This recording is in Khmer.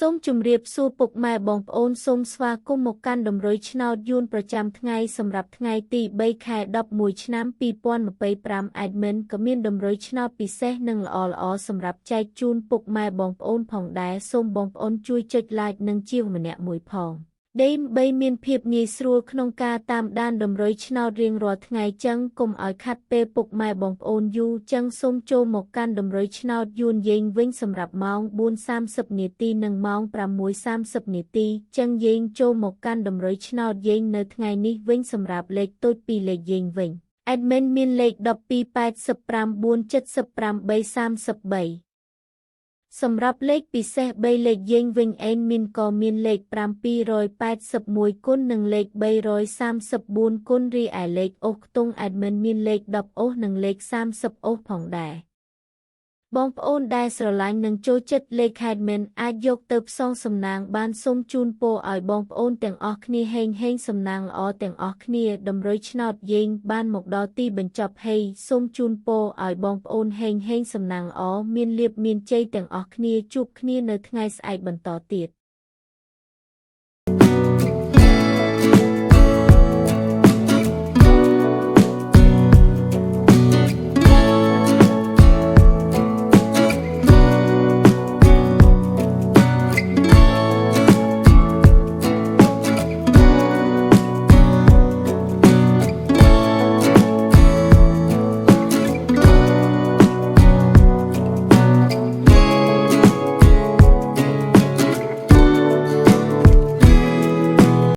សូមជម្រាបសួរពុកម៉ែបងប្អូនសូមស្វាគមន៍មកកាន់តម្រុយឆ្នោតយួនប្រចាំថ្ងៃសម្រាប់ថ្ងៃទី3ខែ11ឆ្នាំ2025 Admin ក៏មានតម្រុយឆ្នោតពិសេសនិងល្អៗសម្រាប់ចែកជូនពុកម៉ែបងប្អូនផងដែរសូមបងប្អូនជួយចុច like និងជាម្នាក់មួយផងដើម្បីមានភាពងាយស្រួលក្នុងការតាមដានតម្រុយឆ្នោតរៀងរាល់ថ្ងៃចឹងកុំឲ្យខាត់ពេលពុកម៉ែបងប្អូនយូរចឹងសូមចូលមកកាន់តម្រុយឆ្នោតយួនយើងវិញសម្រាប់ម៉ោង 4:30 នាទីនិងម៉ោង 6:30 នាទីចឹងយើងចូលមកកាន់តម្រុយឆ្នោតយើងនៅថ្ងៃនេះវិញសម្រាប់លេខតូចពីលេខយើងវិញ Admin មានលេខ1285475333សម្រាប់លេខពិសេស3លេខយើងវិញAdminក៏មានលេខ781គុណនិងលេខ334គុណរីឯលេខអូសខ្ទង់Adminមានលេខ10អូសនិងលេខ30អូសផងដែរបងប្អូនដែលស្រឡាញ់និងចូលចិត្តលេខAdminអាចយកទៅផ្សងសំណាងបានសូមជូនពរឲ្យបងប្អូនទាំងអស់គ្នាហេងសំណាងល្អទាំងអស់គ្នាតម្រុយឆ្នោតយើងបានមកដល់ទីបញ្ចប់ហើយសូមជូនពរឲ្យបងប្អូនហេងសំណាងល្អមានលាភមានជ័យទាំងអស់គ្នាជួបគ្នានៅថ្ងៃស្អែកបន្តទៀត